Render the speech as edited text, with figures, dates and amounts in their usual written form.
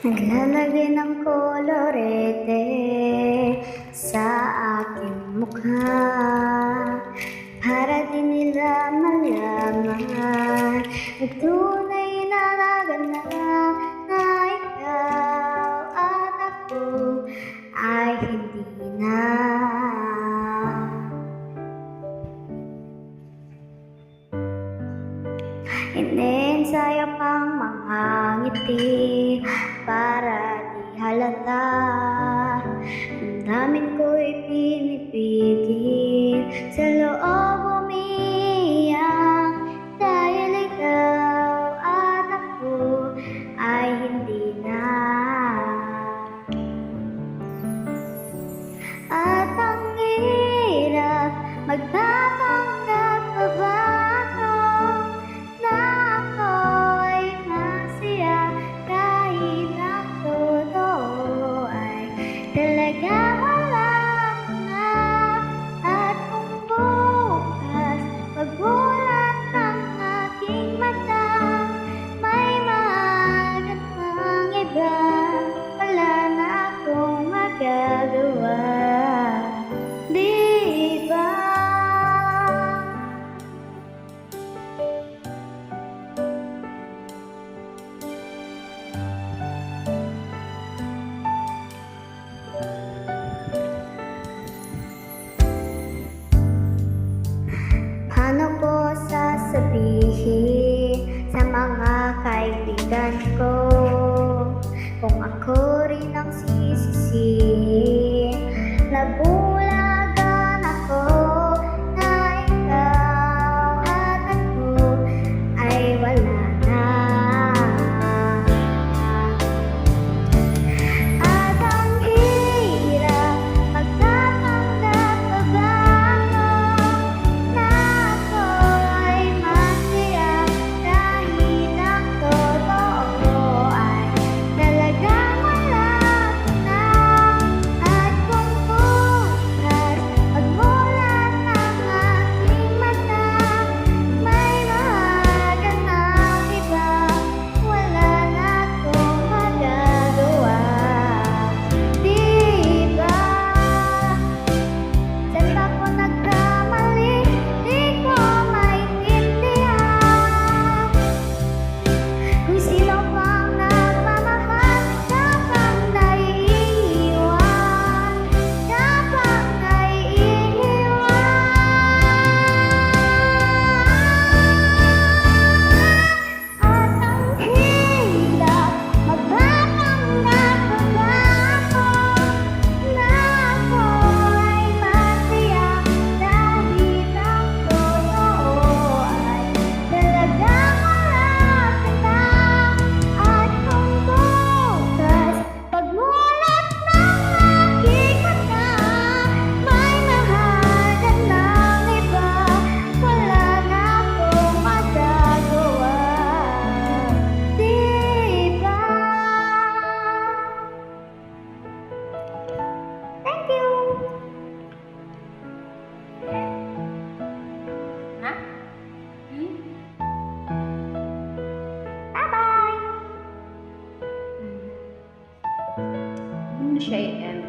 Naglalagay ng kolorete sa aking mukha para di nila malaman ang tunay na naganap na ikaw at ako ay hindi na. Ineensayo pang mga ngiti para di halata. Ang daming ko'y pinipigil sa loob umiiyak dahil ikaw at ako ay hindi na. At ang hirap magpapanggap pa ba ako na ako'y masaya kahit ang totoo ay talaga wala na. At kung bukas pagbulat ng aking mata may magandang iba, wala na akong magagawa. Di ba? Paano ko sasabihin sa mga kaibigan ko kung ako rin ang sisisihin? Nabulagan ako na ikaw at ako ay wala na. At ang hirap magpapanggap pa ba ako na ako ay masaya kahit ang totoo ay talagang wala na. At kung bukas pagmulat ng aking mata may magandang iba, wala na akong magagawa. Di ba? Saan ba ako nagkamali? Di ko maintindihan kung sino pang nagmamahal ka pang naiiwan, ka pang naiiwan. At ang hirap magpapanggap pa ba ako na ako ay masaya dahil ang totoo ay talagang wala na. At kung bukas pagmulat ng aking mata may magandang iba, wala na akong magagawa. Di ba? Thank you. Ha? Bye-bye. Hindi siya i-end.